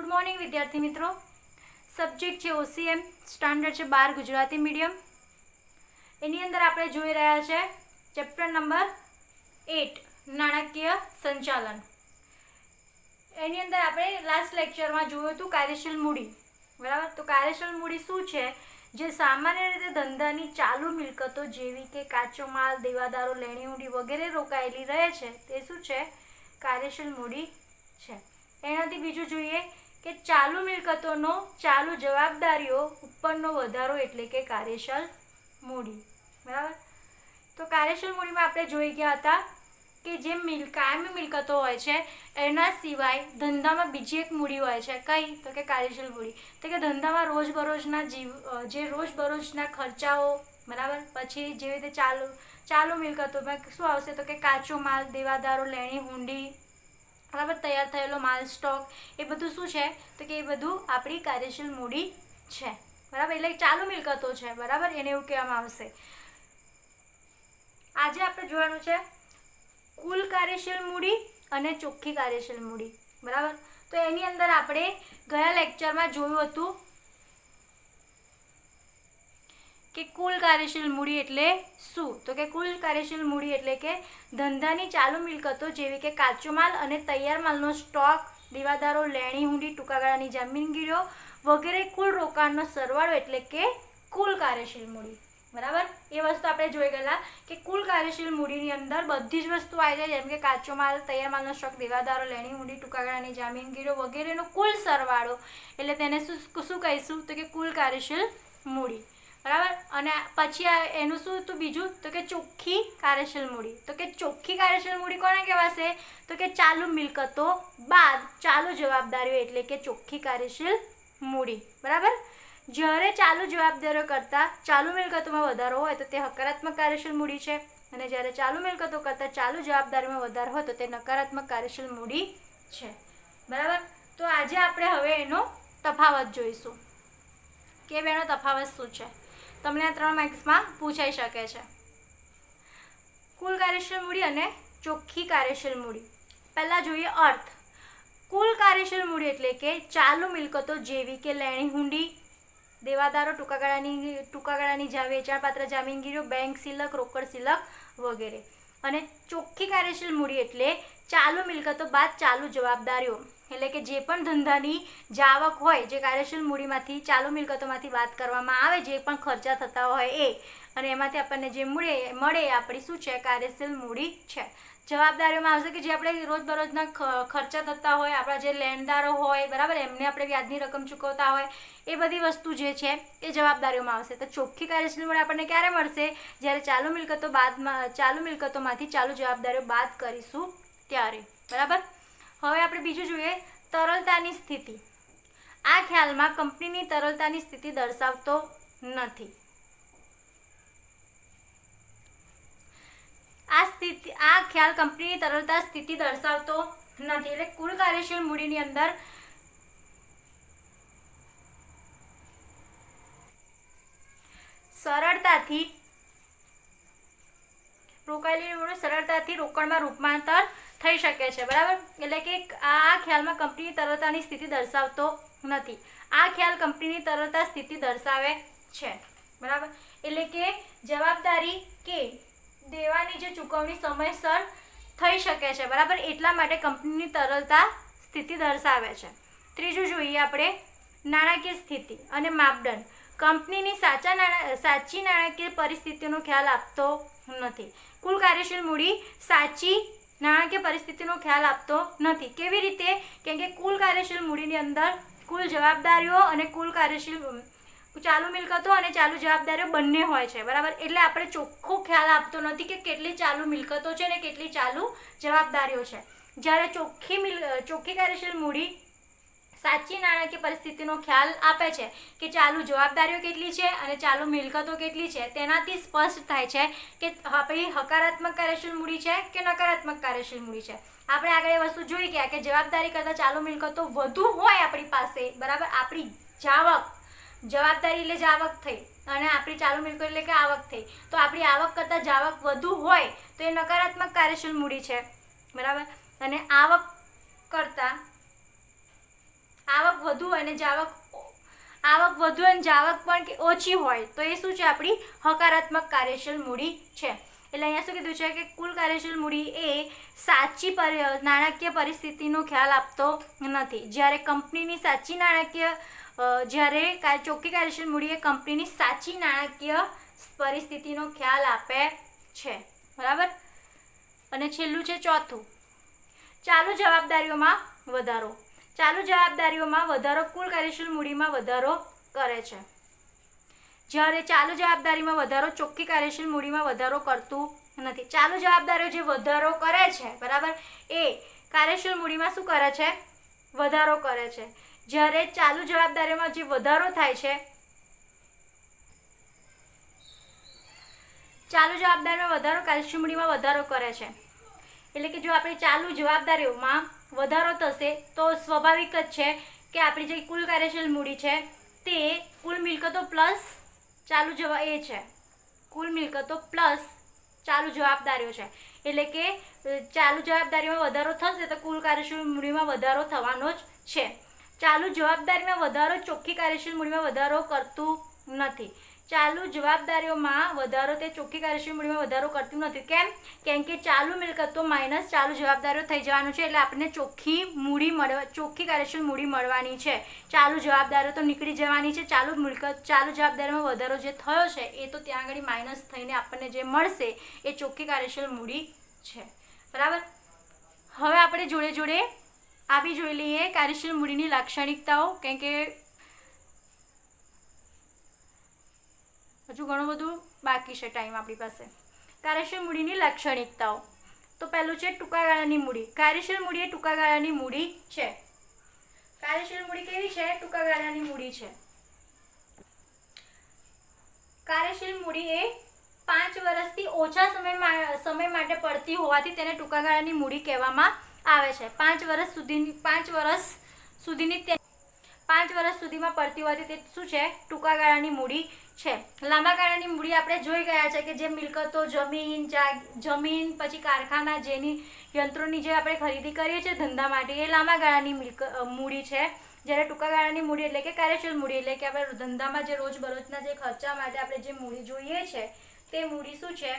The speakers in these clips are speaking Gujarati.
गुड मॉर्निंग विद्यार्थी मित्रों। सब्जेक्ट है ओसीएम, स्टैंडर्ड है 12 गुजराती मीडियम। एनी अंदर आपणे जोई रह्या छे चेप्टर नंबर 8 नाણાકીય संचालन। एनी अंदर आपणे लास्ट लेक्चर में जोयुं हतुं कार्यशील मूडी, बराबर। तो कार्यशील मूडी शुं छे? जे सामान्य रीते धंधानी चालू मिलकतो जेवी के काचो माल, देवादारो, लेणी हुंडी वगैरे रोकायेली रहे छे ते शुं छे? कार्यशील मूडी छे। एनाथी बीजुं जोईए के चालू मिलकतोनो चालू जवाबदारीओ उपरनो वधारो एटले के कार्यशील मूडी, बराबर। तो कार्यशील मूडी में आपणे जोई गया हता के जे कायमी मिलकतो होय छे एना सिवाय धंधामां बीजी एक मूडी होय छे। कई? तो के कार्यशील मूडी। तो के धंधामां रोजबरोजना जे रोजबरोजना खर्चाओ, बराबर, पछी जे रीते चालू मिलकतोमां शुं आवशे? तो के काचो माल, देवादारो, लेणी हुंडी, बराबर, तैयार थयेलो माल, स्टॉक, ए बधुं शुं छे? तो के ए बधुं आपणी कार्यशील मूडी छे, बराबर। एटले चालू मिलकतो छे, बराबर, एने एवुं कहेवामां आवशे। आजे आपणे जोवानुं छे कुल कार्यशील मूडी अने ચોખ્ખી कार्यशील मूडी, बराबर। तो एनी अंदर आपणे गया लेक्चर में जोयुं हतुं कि कुल कार्यशील मूडी एटले शुं? तो के कुल कार्यशील मूडी एटले के धंधानी चालू मिलकतो जेवी के काचो माल अने तैयार मालनो स्टॉक, देवादारो, लेणी हुंडी, टूंका गाळानी जामीनगीरीओ वगैरे कुल रोकाणनो सरवाळो एटले के कुल कार्यशील मूडी, बराबर। ए वस्तु आपणे जोई गेला कि कुल कार्यशील मूडीनी अंदर बधी ज वस्तु आई जाय, जेम के काचो माल, तैयार मालनो स्टॉक, देवादारो, लेणी हुंडी, टूंका गाळानी जामीनगीरीओ वगैरेनो कुल सरवाळो एटले तेने शुं कहीशुं? तो के कुल कार्यशील मूडी, बराबर। अने पछी एनुं शुं हतुं बीजुं? तो के ચોખ્ખી कार्यशील मूडी। तो के ચોખ્ખી कार्यशील मूडी कोने कहेवाशे? तो के चालू मिलकतो बाद चालू जवाबदारीओ एटले के ચોખ્ખી कार्यशील मूडी, बराबर। ज्यारे चालू जवाबदारीओ करता चालू मिलकतोमां वधारो होय तो ते हकारात्मक कार्यशील मूडी छे, अने ज्यारे चालू मिलकतो करता चालू जवाबदारीमां वधारो होय तो ते नकारात्मक कार्यशील मूडी छे, बराबर। तो आजे आपणे हवे एनो तफावत जोईशुं के बेनो तफावत शुं छे। तमने आ 3 मार्क्समां पूछाई शके छे। कुल कार्यशील मूडी अने ચોખ્ખી कार्यशील मूडी। पहला जोईए अर्थ। कुल कार्यशील मूडी एटले के चालू मिलकतो जेवी के लेणी हुंडी, देवादारो, टूंका गाळानी वेचाणपात्र जामीनगीरीओ, बैंक सिलक, रोकड़ सिलक वगैरे। अने ચોખ્ખી कार्यशील मूडी एटले चालू मिलकतो बाद चालू जवाबदारीओ एटले के जे पण धंधानी जावक होय जे कार्यशील मूडीमांथी चालू मिलकतोमांथी बाद करवामां आवे, जे पण खर्चा थता होय ए, अने एमांथी आपणने जे मळे ए आपणी शुं छे? कार्यशील मूडी छे। जवाबदारीओमां आवशे के जे आपणे रोजबरोजना खर्चा थता होय, आपणा जे लेणदारो होय, बराबर, एमने आपणे व्याजनी रकम चूकवता होय, ए बधी वस्तु जे छे ए जवाबदारीओमां आवशे। तो ચોખ્ખી कार्यशील मूडी आपणने क्यारे मळशे? ज्यारे चालू मिलकतोमांथी चालू जवाबदारीओ बाद करीशुं त्यारे, बराबर। हवे आपणे बीजुं जोईए तरलतानी स्थिति। आ ख्यालमां कंपनीनी तरलतानी स्थिति दर्शावतो नथी। आ ख्याल कंपनीनी तरलता स्थिति दर्शावतो नथी। एटले कुल कार्यशील मूडीनी अंदर सरळताथी रोकाયેલી મૂડી સરળતાથી રોકડમાં રૂપાંતર થઈ શકે છે, બરાબર। એટલે કે આ ખ્યાલમાં કંપનીની તરલતાની સ્થિતિ દર્શાવતો નથી। આ ખ્યાલ કંપનીની તરલતા સ્થિતિ દર્શાવે છે, બરાબર। એટલે કે જવાબદારી કે દેવાની જે ચૂકવણી સમયસર થઈ શકે છે, બરાબર, એટલા માટે કંપનીની તરલતા સ્થિતિ દર્શાવે છે। ત્રીજું જોઈએ આપણે નાણાકીય સ્થિતિ અને માપદંડ। કંપનીની સાચી નાણાકીય પરિસ્થિતિનો ખ્યાલ આપતો નથી। कुल कार्यशील मूडी साची नाणाकीय परिस्थितिनो ख्याल आपतो नथी। केवी रीते? केम के कुल कार्यशील मूडीनी अंदर कुल जवाबदारीओ अने कुल कार्यशील चालू मिलकतो अने चालू जवाबदारीओ बंने होय छे, बराबर। एटले आपणे ચોખ્ખો ख्याल आपतो नथी के केटली चालू मिलकतो छे ने केटली चालू जवाबदारीओ छे। ज्यारे ચોખ્ખી कार्यशील मूडी साची नाणाकीय परिस्थितिनो ख्याल आपे छे कि चालू जवाबदारीओ केटली छे अने चालू मिलकतो केटली छे, तेनाथी स्पष्ट थाय छे कि आपणी हकारात्मक कार्यशील मूडी छे कि नकारात्मक कार्यशील मूडी छे। आपणे आगळ ए वस्तु जोई गया कि जवाबदारी करता चालू मिलकतो वधु होय आपणी पासे, बराबर। आपणी जवाबदारी એટલે જાવક થઈ અને આપણી ચાલू મિલકત એટલે કે આવક થઈ, તો આપણી આવક કરતા જાવક વધુ હોય તો એ નકારાત્મક કાર્યશીલ મૂડી છે, બરાબર। અને આવક કરતા આવક વધુ અને આવક વધુ અને જાવક પણ ઓછી હોય તો એ શું છે? આપણી હકારાત્મક કાર્યશીલ મૂડી છે. એટલે અહીંયા શું કીધું છે કે કુલ કાર્યશીલ મૂડી એ સાચી નાણાકીય પરિસ્થિતિનો ખ્યાલ આપતો નથી. જ્યારે કંપનીની સાચી નાણાકીય ચોખ્ખી કાર્યશીલ મૂડી એ કંપનીની સાચી નાણાકીય પરિસ્થિતિનો ખ્યાલ આપે છે. બરાબર. અને છેલ્લું છે ચોથું, ચાલુ જવાબદારીઓમાં વધારો. ચાલુ જવાબદારીઓમાં વધારો કુલ કાર્યશીલ મૂડીમાં વધારો કરે છે. જ્યારે ચાલુ જવાબદારીમાં વધારો ચોખ્ખી કાર્યશીલ મૂડીમાં વધારો કરતું નથી. ચાલુ જવાબદારીઓ જે વધારો કરે છે, બરાબર, એ કાર્યશીલ મૂડીમાં શું કરે છે? વધારો કરે છે. જ્યારે ચાલુ જવાબદારીઓમાં જે વધારો થાય છે, ચાલુ જવાબદારીમાં વધારો કાર્યશીલ મૂડીમાં વધારો કરે છે. એટલે કે જો આપણી ચાલુ જવાબદારીઓમાં વધારો થશે તો સ્વાભાવિક જ છે કે આપણી જે કુલ કાર્યશીલ મૂડી છે તે કુલ મિલકતો પ્લસ કુલ મિલકતો પ્લસ ચાલુ જવાબદારીઓ છે. એટલે કે ચાલુ જવાબદારીમાં વધારો થશે તો કુલ કાર્યશીલ મૂડીમાં વધારો થવાનો જ છે. ચાલુ જવાબદારીમાં વધારો ચોખ્ખી કાર્યશીલ મૂડીમાં વધારો કરતું નથી. ચાલુ જવાબદારીઓમાં વધારો તે ચોખ્ખી કાર્યશીલ મૂડીમાં વધારો કરતું નથી. કેમ કે ચાલુ મિલકતો માઇનસ ચાલુ જવાબદારીઓ થઈ જવાનું છે. એટલે આપણને ચોખ્ખી કાર્યશીલ મૂડી મળવાની છે. ચાલુ જવાબદારીઓ તો નીકળી જવાની છે. ચાલુ જવાબદારીમાં વધારો જે થયો છે એ તો ત્યાં આગળ માઇનસ થઈને આપણને જે મળશે એ ચોખ્ખી કાર્યશીલ મૂડી છે. બરાબર. હવે આપણે જોડે જોડે આ બી જોઈ લઈએ કાર્યશીલ મૂડીની લાક્ષણિકતાઓ, કેમ કે હજુ ઘણું બધું બાકી છે ટાઈમ આપણી પાસે. કાર્યશીલ મૂડીની લાક્ષણિકતાઓ. તો પહેલું છે ટૂંકા ગાળાની મૂડી. કાર્યશીલ મૂડી એ ટૂંકા ગાળાની મૂડી છે. કાર્યશીલ મૂડી કેવી છે? ટૂંકા ગાળાની મૂડી છે. કાર્યશીલ મૂડી એ 5 વર્ષથી ઓછા સમય માટે પડતી હોવાથી તેને ટૂંકા ગાળાની મૂડી કહેવામાં આવે છે. 5 વર્ષ સુધીમાં પડતી હોવાથી તે શું છે? ટૂંકા ગાળાની મૂડી છે. લાંબા ગાળાની મૂડી આપણે જોઈ ગયા છે કે જે મિલકતો, જમીન પછી કારખાના, જેની યંત્રોની જે આપણે ખરીદી કરીએ છીએ ધંધા માટે, એ લાંબા ગાળાની મૂડી છે. જ્યારે ટૂંકા ગાળાની મૂડી એટલે કે કાર્યશીલ મૂડી એટલે કે આપણે ધંધામાં જે રોજબરોજના જે ખર્ચા માટે આપણે જે મૂડી જોઈએ છે તે મૂડી શું છે?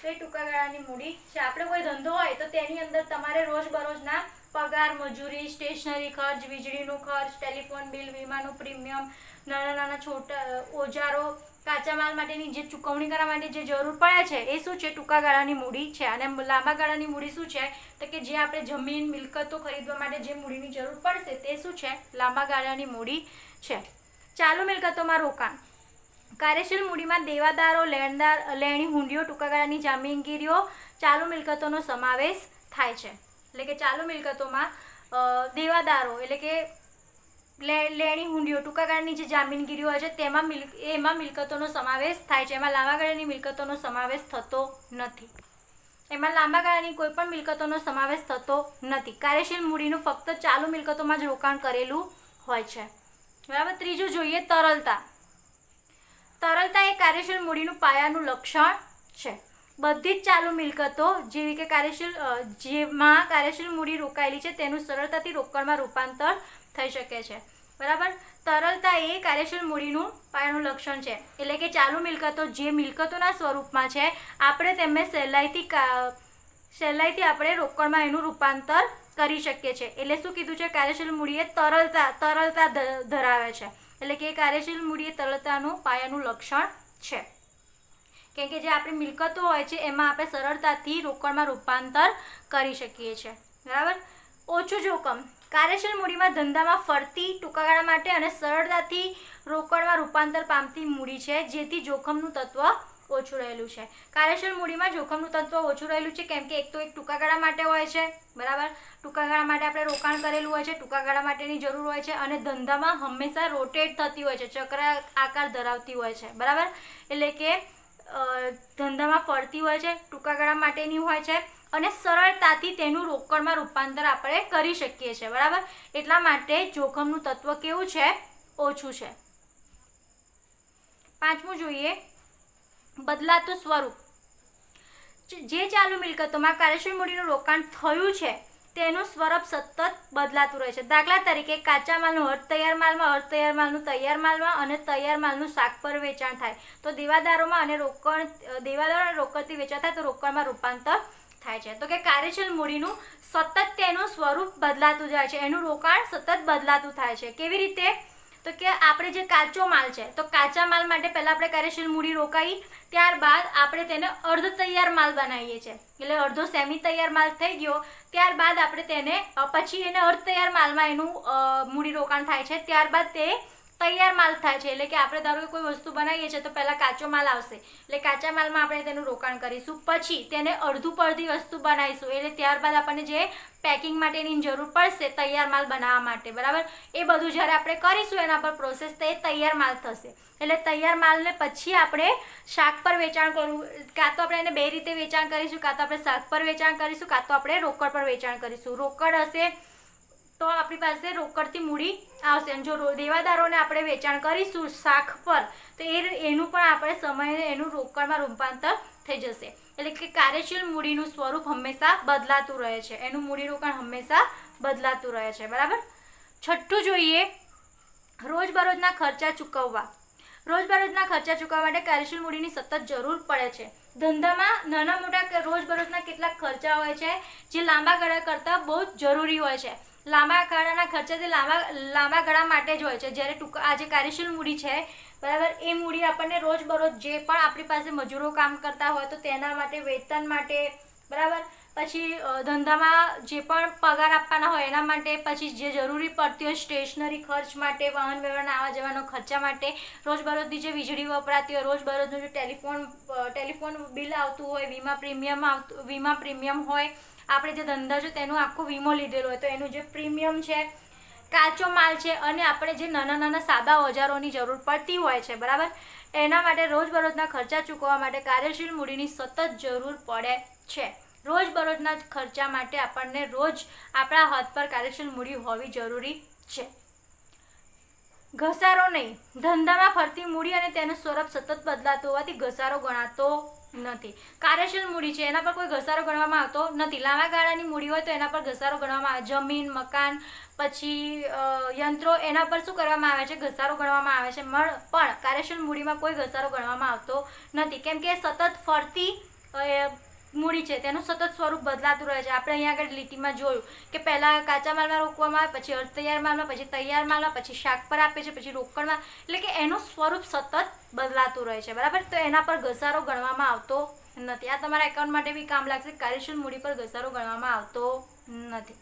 તે ટૂંકા ગાળાની મૂડી છે. આપણે કોઈ ધંધો હોય તો તેની અંદર તમારે રોજબરોજના પગાર, મજૂરી, સ્ટેશનરી ખર્ચ, વીજળીનો ખર્ચ, ટેલિફોન બિલ, વીમાનું પ્રીમિયમ, નાના છોટા ઓજારો, કાચા માલ માટેની જે ચૂકવણી કરવા માટે જે જરૂર પડે છે એ શું છે? ટૂંકા ગાળાની મૂડી છે. અને લાંબા ગાળાની મૂડી શું છે? તો કે જે આપણે જમીન, મિલકતો ખરીદવા માટે જે મૂડીની જરૂર પડશે તે શું છે? લાંબા ગાળાની મૂડી છે. ચાલુ મિલકતોમાં રોકાણ. કાર્યશીલ મૂડીમાં દેવાદારો, લેણી હુંડીઓ, ટૂંકા ગાળાની જામીનગીરીઓ, ચાલુ મિલકતોનો સમાવેશ થાય છે. એટલે કે ચાલુ મિલકતોમાં દેવાદારો એટલે કે લેણી હુંડીઓ, ટૂંકા ગાળાની જે જામીનગીરીઓ હોય છે એમાં મિલકતોનો સમાવેશ થાય છે. એમાં લાંબા ગાળાની મિલકતોનો સમાવેશ થતો નથી. કોઈ પણ મિલકતોનો સમાવેશ થતો નથી. કાર્યશીલ મૂડીનું ફક્ત ચાલુ મિલકતોમાં જ રોકાણ કરેલું હોય છે. બરાબર. ત્રીજું જોઈએ તરલતા. તરલતા એ કાર્યશીલ મૂડીનું પાયાનું લક્ષણ છે. બધી જ ચાલુ મિલકતો જેવી કે જેમાં કાર્યશીલ મૂડી રોકાયેલી છે તેનું સરળતાથી રોકડમાં રૂપાંતર થઈ શકે છે. બરાબર. તરલતા એ કાર્યશીલ મૂડીનું પાયાનું લક્ષણ છે. એટલે કે ચાલુ મિલકતો જે મિલકતોના સ્વરૂપમાં છે આપણે તેમને સહેલાઈથી આપણે રોકડમાં એનું રૂપાંતર કરી શકીએ છીએ. એટલે શું કીધું છે? કાર્યશીલ મૂડી એ તરલતા ધરાવે છે. એટલે કે કાર્યશીલ મૂડી એ તરલતાનું પાયાનું લક્ષણ છે. કેમ કે જે આપણી મિલકતો હોય છે એમાં આપણે સરળતાથી રોકડમાં રૂપાંતર કરી શકીએ છીએ. બરાબર. ઓછું જોખમ. કાર્યશીલ મૂડીમાં ધંધામાં ફરતી, ટૂંકા ગાળા માટે અને સરળતાથી રોકડમાં રૂપાંતર પામતી મૂડી છે, જેથી જોખમનું તત્વ ઓછું રહેલું છે. કાર્યશીલ મૂડીમાં જોખમનું તત્વ ઓછું રહેલું છે કેમ કે એક ટૂંકા ગાળા માટે હોય છે. બરાબર. ટૂંકા ગાળા માટે આપણે રોકાણ કરેલું હોય છે, ટૂંકા ગાળા માટેની જરૂર હોય છે અને ધંધામાં હંમેશા રોટેટ થતી હોય છે, ચક્ર આકાર ધરાવતી હોય છે. બરાબર. એટલે કે ધંધામાં ફરતી હોય છે, ટૂંકા ગાળા માટેની હોય છે અને સરળતાથી તેનું રોકડમાં રૂપાંતર આપણે કરી શકીએ છીએ. બરાબર. એટલા માટે જોખમનું તત્વ કેવું છે? ઓછું છે. પાંચમું જોઈએ બદલાતું સ્વરૂપ. જે ચાલુ મિલકતોમાં કાર્યશીલ મૂડીનું રોકાણ થયું છે તેનું સ્વરૂપ સતત બદલાતું રહે છે. દાખલા તરીકે કાચા માલનું અર્ધ તૈયાર માલમાં, અર્ધ તૈયાર માલનું તૈયાર માલમાં અને તૈયાર માલનું શાક પર વેચાણ થાય તો દેવાદારોમાં અને દેવાદારો અને રોકડથી વેચાણ થાય તો રોકડમાં રૂપાંતર થાય છે. તો કે કાર્યશીલ મૂડીનું સતત તેનું સ્વરૂપ બદલાતું જાય છે, એનું રોકાણ સતત બદલાતું થાય છે. કેવી રીતે? તો કે આપણે જે કાચો માલ છે તો કાચા માલ માટે પહેલાં આપણે કાર્યશીલ મૂડી રોકાઈ, ત્યારબાદ આપણે તેને અર્ધ તૈયાર માલ બનાવીએ છીએ, એટલે અડધો સેમી તૈયાર માલ થઈ ગયો, ત્યારબાદ આપણે તેને પછી એને અર્ધ તૈયાર માલમાં એનું મૂડી રોકાણ થાય છે, ત્યારબાદ તે તૈયાર માલ થાય છે. એટલે કે આપણે ધારો કે કોઈ વસ્તુ બનાવીએ છીએ તો પહેલાં કાચો માલ આવશે, એટલે કાચા માલમાં આપણે તેનું રોકાણ કરીશું, પછી તેને અડધું પડધી વસ્તુ બનાવીશું, એટલે ત્યારબાદ આપણને જે પેકિંગ માટેની જરૂર પડશે તૈયાર માલ બનાવવા માટે, બરાબર, એ બધું જ્યારે આપણે કરીશું એના પર પ્રોસેસ તો એ તૈયાર માલ થશે. એટલે તૈયાર માલને પછી આપણે શાક પર વેચાણ કરવું, કાં તો આપણે એને બે રીતે વેચાણ કરીશું, કાં તો આપણે શાક પર વેચાણ કરીશું, કાં તો આપણે રોકડ પર વેચાણ કરીશું. રોકડ હશે તો આપણી પાસે રોકડથી મૂડી આવશે, અને જો દેવાદારોને આપણે વેચાણ કરીશું શાક પર તો એનું પણ આપણે સમયે એનું રોકડમાં રૂપાંતર થઈ જશે. એટલે કે કાર્યશીલ મૂડીનું સ્વરૂપ હંમેશા બદલાતું રહે છે, એનું મૂડીરોકાણ હંમેશા બદલાતું રહે છે, બરાબર. છઠ્ઠું જોઈએ, રોજબરોજના ખર્ચા ચૂકવવા. રોજબરોજના ખર્ચા ચૂકવવા માટે કાર્યશીલ મૂડીની સતત જરૂર પડે છે. ધંધામાં નાના મોટા રોજબરોજના કેટલાક ખર્ચા હોય છે જે લાંબા ગાળા કરતાં બહુ જ જરૂરી હોય છે. લાંબા ગાળાના ખર્ચા તે લાંબા ગાળા માટે જ હોય છે, જ્યારે આ જે કાર્યશીલ મૂડી છે, બરાબર, એ મૂડી આપણને રોજબરોજ જે પણ આપણી પાસે મજૂરો કામ કરતા હોય તો તેના માટે, વેતન માટે, બરાબર, પછી ધંધામાં જે પણ પગાર આપવાના હોય એના માટે, પછી જે જરૂરી પડતી હોય સ્ટેશનરી ખર્ચ માટે, વાહન વ્યવહારના આવવા જવાનો ખર્ચા માટે, રોજબરોજની જે વીજળી વપરાતી હોય, રોજબરોજનું જે ટેલિફોન બિલ આવતું હોય, વીમા પ્રીમિયમ હોય, આપણે જે ધંધા છે તેનો આખો વીમો લીધેલો હોય તો એનું જે પ્રીમિયમ છે, કાચો માલ છે, અને આપણે જે નાના નાના સાદા ઓજારોની જરૂર પડતી હોય છે, બરાબર, એના માટે રોજબરોજના ખર્ચા ચૂકવવા માટે કાર્યશીલ મૂડીની સતત જરૂર પડે છે. રોજબરોજના ખર્ચા માટે આપણને રોજ આપણા હાથ પર કાર્યશીલ મૂડી હોવી જરૂરી છે. ઘસારો નહીં. ધંધામાં ફરતી મૂડી અને તેનું સ્વરૂપ સતત બદલાતું હોવાથી ઘસારો ગણાતો નથી. કાર્યશીલ મૂડી છે એના પર કોઈ ઘસારો ગણવામાં આવતો નથી. લાંબા ગાળાની મૂડી હોય તો એના પર ઘસારો ગણવામાં આવે. જમીન, મકાન, પછી યંત્રો, એના પર શું કરવામાં આવે છે? ઘસારો ગણવામાં આવે છે. પણ કાર્યશીલ મૂડીમાં કોઈ ઘસારો ગણવામાં આવતો નથી, કેમ કે સતત ફરતી મૂડી છે, તેનું સતત સ્વરૂપ બદલાતું રહે છે. આપણે અહીંયા આગળ લીટીમાં જોયું કે પહેલાં કાચા માલમાં રોકવામાં આવે, પછી અર્ધ તૈયાર માલમાં, પછી તૈયાર માલમાં, પછી શાક પર આપે છે, પછી રોકડમાં, એટલે કે એનું સ્વરૂપ સતત બદલાતું રહે છે, બરાબર. તો એના પર ઘસારો ગણવામાં આવતો નથી. આ તમારા એકાઉન્ટ માટે બી કામ લાગશે. કાર્યશીલ મૂડી પર ઘસારો ગણવામાં આવતો નથી.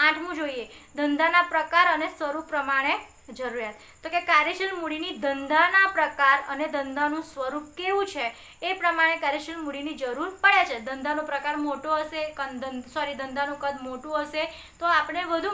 8મું જોઈએ, ધંધાના પ્રકાર અને સ્વરૂપ પ્રમાણે જરૂરિયાત. તો કે કાર્યશીલ મૂડીની ધંધાના પ્રકાર અને ધંધાનું સ્વરૂપ કેવું છે એ પ્રમાણે કાર્યશીલ મૂડીની જરૂર પડે છે. ધંધાનો પ્રકાર મોટો હશે, ધંધાનું કદ મોટું હશે તો આપણે વધુ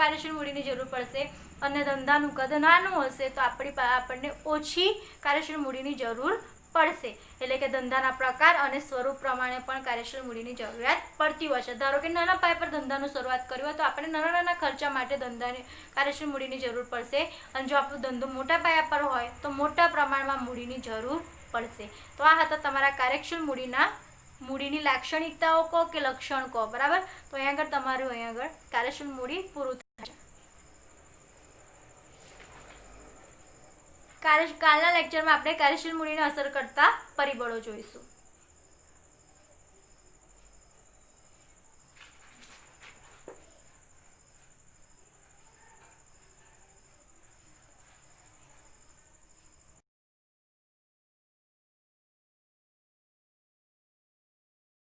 કાર્યશીલ મૂડીની જરૂર પડશે, અને ધંધાનું કદ નાનું હશે તો આપણને ઓછી કાર્યશીલ મૂડીની જરૂર પડશે. એટલે કે ધંધાના પ્રકાર અને સ્વરૂપ પ્રમાણે પણ કાર્યશીલ મૂડીની જરૂરિયાત પડતી હોય છે. ધારો કે નાના પાયા પર ધંધાનું શરૂઆત કર્યું હોય તો આપણે નાના નાના ખર્ચા માટે ધંધાની કાર્યશીલ મૂડીની જરૂર પડશે, અને જો આપણો ધંધો મોટા પાયા પર હોય તો મોટા પ્રમાણમાં મૂડીની જરૂર પડશે. તો આ હતા તમારા કાર્યશીલ મૂડીની લાક્ષણિકતાઓ કહો કે લક્ષણ કહો, બરાબર. તો અહીંયા આગળ તમારું કાર્યશીલ મૂડી પૂરું થાય છે. કાલના લેક્ચરમાં આપણે કાર્યશીલ મૂડીને અસર કરતા પરિબળો જોઈશું.